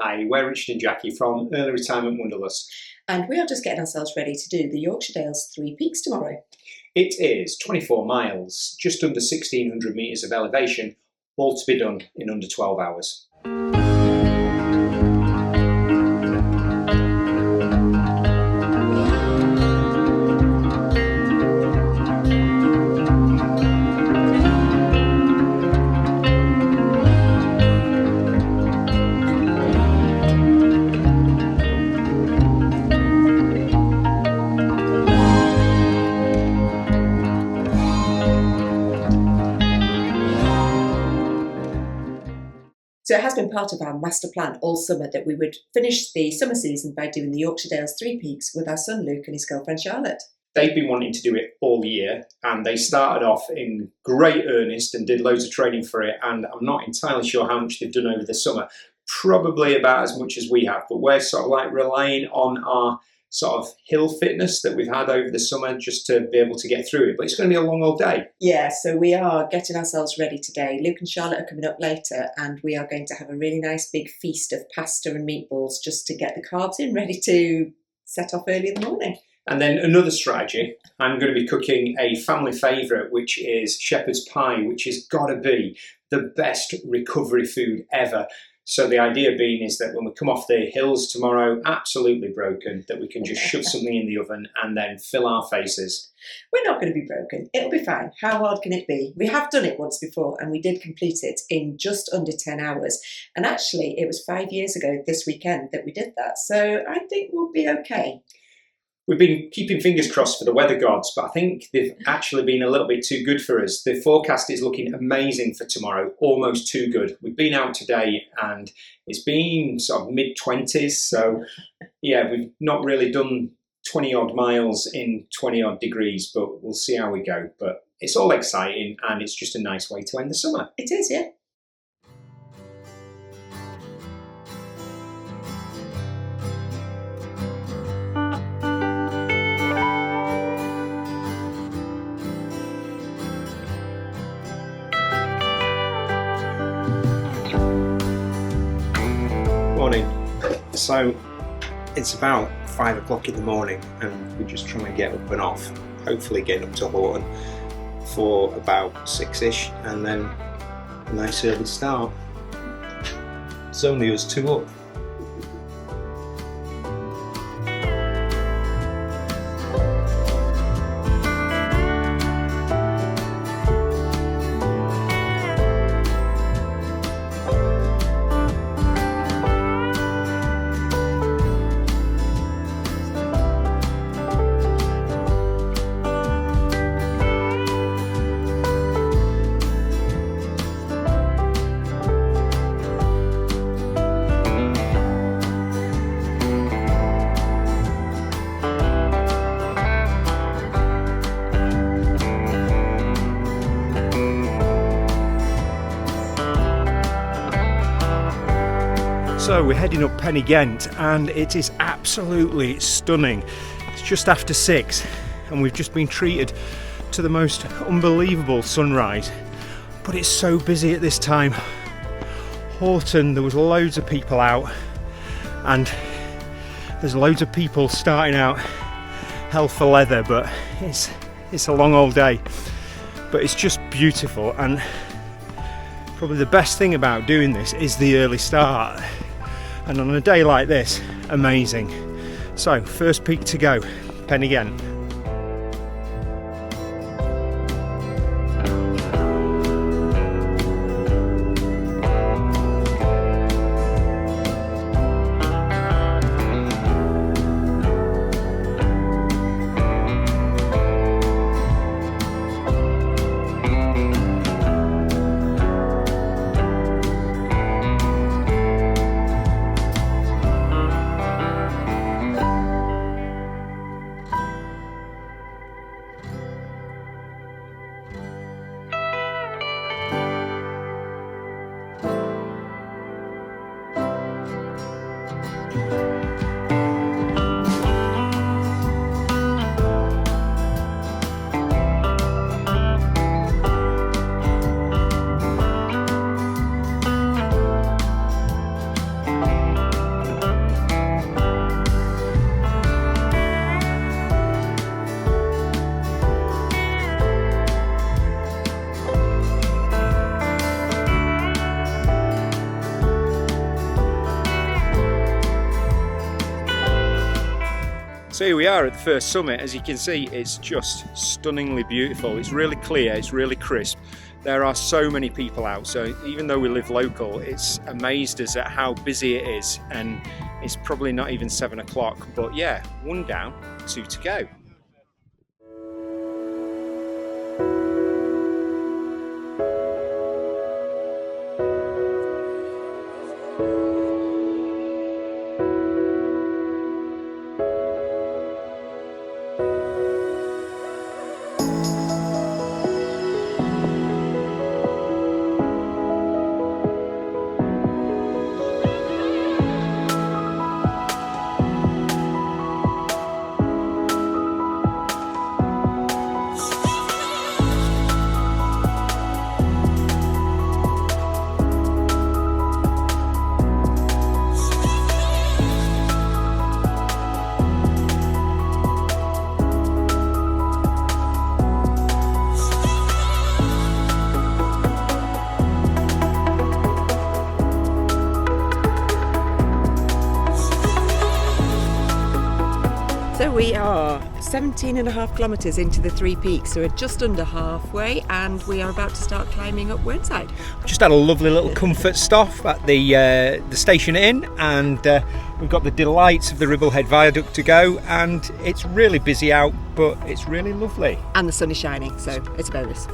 Hi, we're Richard and Jackie from Early Retirement Wonderlust. And we are just getting ourselves ready to do the Yorkshire Dales 3 Peaks tomorrow. It is 24 miles, just under 1,600 metres of elevation, all to be done in under 12 hours. So it has been part of our master plan all summer that we would finish the summer season by doing the Yorkshire Dales 3 Peaks with our son Luke and his girlfriend Charlotte. They've been wanting to do it all year, and they started off in great earnest and did loads of training for it, and I'm not entirely sure how much they've done over the summer. Probably about as much as we have, but we're sort of like relying on our sort of hill fitness that we've had over the summer just to be able to get through it. But it's going to be a long old day. Yeah, so we are getting ourselves ready today. Luke and Charlotte are coming up later, and we are going to have a really nice big feast of pasta and meatballs just to get the carbs in, ready to set off early in the morning. And then another strategy, I'm going to be cooking a family favourite, which is shepherd's pie, which has got to be the best recovery food ever. So the idea being is that when we come off the hills tomorrow, absolutely broken, that we can just shove something in the oven and then fill our faces. We're not going to be broken. It'll be fine. How hard can it be? We have done it once before and we did complete it in just under 10 hours. And actually, it was 5 years ago this weekend that we did that. So I think we'll be okay. We've been keeping fingers crossed for the weather gods, but I think they've actually been a little bit too good for us. The forecast is looking amazing for tomorrow, almost too good. We've been out today and it's been sort of mid-20s, so yeah, we've not really done 20 odd miles in 20 odd degrees, but we'll see how we go. But it's all exciting and it's just a nice way to end the summer. It is, yeah. Morning. So it's about 5 o'clock in the morning and we're just trying to get up and off, hopefully getting up to Horton for about 6ish and then a nice early start. It's only us two up. So we're heading up Pen-y-ghent and it is absolutely stunning. It's just after 6 and we've just been treated to the most unbelievable sunrise, but it's so busy at this time. Horton, there was loads of people out and there's loads of people starting out hell for leather, but it's a long old day, but it's just beautiful. And probably the best thing about doing this is the early start. And on a day like this, amazing. So, first peak to go, Pen-y-ghent. So here we are at the first summit. As you can see, it's just stunningly beautiful. It's really clear, it's really crisp. There are so many people out, so even though we live local, it's amazed us at how busy it is, and it's probably not even 7 o'clock, but yeah, 1 down, 2 to go. So we are 17.5 kilometres into the 3 peaks, so we're just under halfway, and we are about to start climbing up Whernside. Just had a lovely little comfort stop at the station inn, and we've got the delights of the Ribblehead Viaduct to go, and it's really busy out, but it's really lovely. And the sun is shining, so it's a bonus.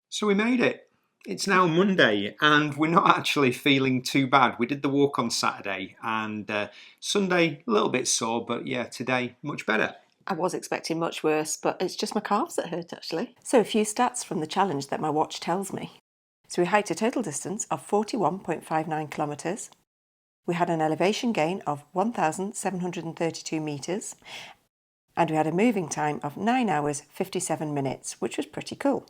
So we made it. It's now Monday and we're not actually feeling too bad. We did the walk on Saturday and Sunday a little bit sore, but yeah, today much better. I was expecting much worse, but it's just my calves that hurt actually. So a few stats from the challenge that my watch tells me. So we hiked a total distance of 41.59 kilometres. We had an elevation gain of 1,732 metres. And we had a moving time of 9 hours 57 minutes, which was pretty cool.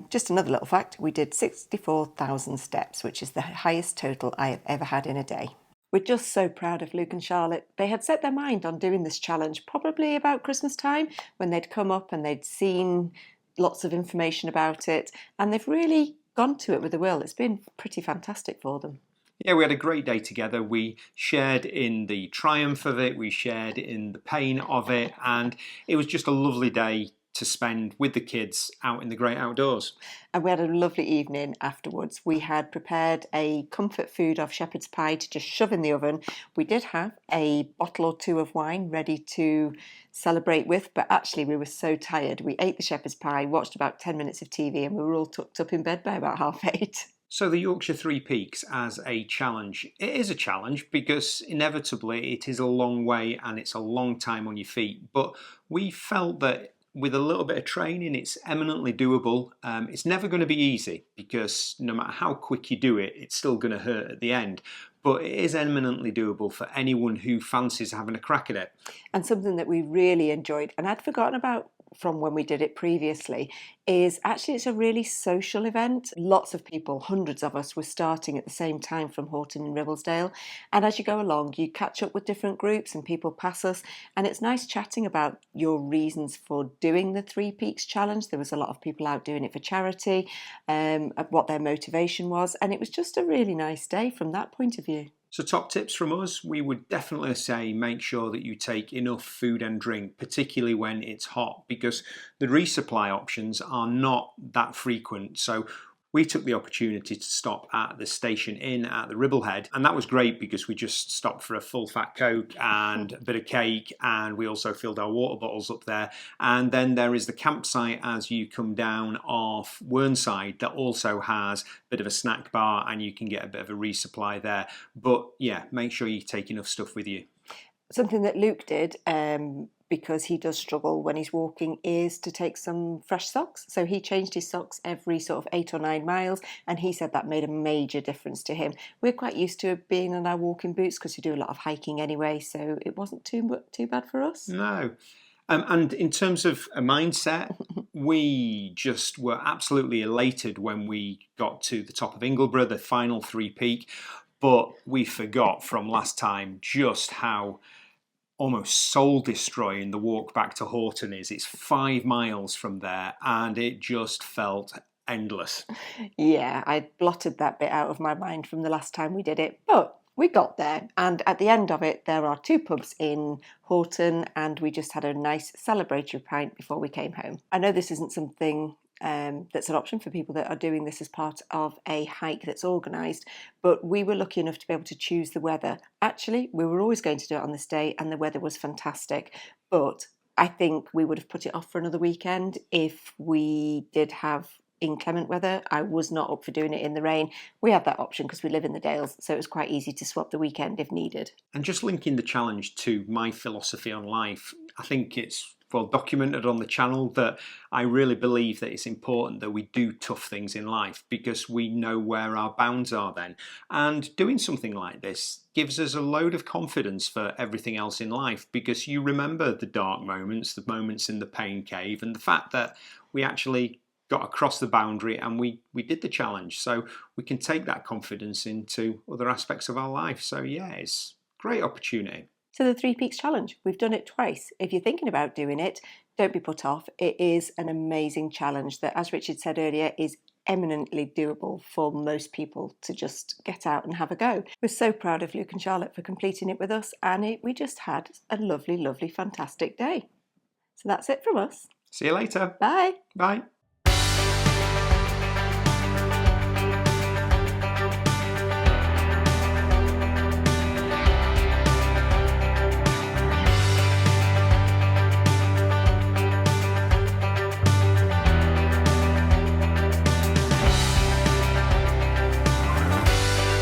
Just another little fact, we did 64,000 steps, which is the highest total I have ever had in a day. We're just so proud of Luke and Charlotte. They had set their mind on doing this challenge probably about Christmas time, when they'd come up and they'd seen lots of information about it, and they've really gone to it with a will. It's been pretty fantastic for them. Yeah, we had a great day together. We shared in the triumph of it, we shared in the pain of it, and it was just a lovely day to spend with the kids out in the great outdoors. And we had a lovely evening afterwards. We had prepared a comfort food of shepherd's pie to just shove in the oven. We did have a bottle or two of wine ready to celebrate with, but actually we were so tired. We ate the shepherd's pie, watched about 10 minutes of TV, and we were all tucked up in bed by about 8:30. So the Yorkshire Three Peaks as a challenge. It is a challenge because inevitably it is a long way and it's a long time on your feet. But we felt that with a little bit of training, it's eminently doable. It's never going to be easy because no matter how quick you do it, it's still going to hurt at the end. but it is eminently doable for anyone who fancies having a crack at it. And something that we really enjoyed, and I'd forgotten about from when we did it previously, is actually it's a really social event. Lots of people, hundreds of us, were starting at the same time from Horton and Ribblesdale. And as you go along, you catch up with different groups and people pass us. And it's nice chatting about your reasons for doing the Three Peaks Challenge. There was a lot of people out doing it for charity, what their motivation was. And it was just a really nice day from that point of view. So top tips from us, we would definitely say make sure that you take enough food and drink, particularly when it's hot, because the resupply options are not that frequent. So we took the opportunity to stop at the Station Inn at the Ribblehead, and that was great because we just stopped for a full fat Coke and a bit of cake, and we also filled our water bottles up there. And then there is the campsite as you come down off Whernside that also has a bit of a snack bar, and you can get a bit of a resupply there. But yeah, make sure you take enough stuff with you. Something that Luke did, because he does struggle when he's walking, is to take some fresh socks. So he changed his socks every sort of 8 or 9 miles, and he said that made a major difference to him. We're quite used to being in our walking boots because we do a lot of hiking anyway, so it wasn't too bad for us. No. And in terms of a mindset, we just were absolutely elated when we got to the top of Ingleborough, the final 3 peak, but we forgot from last time just how almost soul-destroying the walk back to Horton is. It's 5 miles from there, and it just felt endless. Yeah, I blotted that bit out of my mind from the last time we did it, but we got there, and at the end of it there are 2 pubs in Horton, and we just had a nice celebratory pint before we came home. I know this isn't something that's an option for people that are doing this as part of a hike that's organised, but we were lucky enough to be able to choose the weather. Actually, we were always going to do it on this day, and the weather was fantastic, but I think we would have put it off for another weekend if we did have inclement weather. I was not up for doing it in the rain. We have that option because we live in the Dales, so it was quite easy to swap the weekend if needed. And just linking the challenge to my philosophy on life, I think it's well documented on the channel that I really believe that it's important that we do tough things in life because we know where our bounds are then. And doing something like this gives us a load of confidence for everything else in life because you remember the dark moments, the moments in the pain cave, and the fact that we actually got across the boundary and we did the challenge. So we can take that confidence into other aspects of our life. So yeah, it's a great opportunity. So the Three Peaks Challenge, we've done it twice. If you're thinking about doing it, don't be put off. It is an amazing challenge that, as Richard said earlier, is eminently doable for most people to just get out and have a go. We're so proud of Luke and Charlotte for completing it with us, and we just had a lovely, lovely, fantastic day. So that's it from us. See you later. Bye. Bye.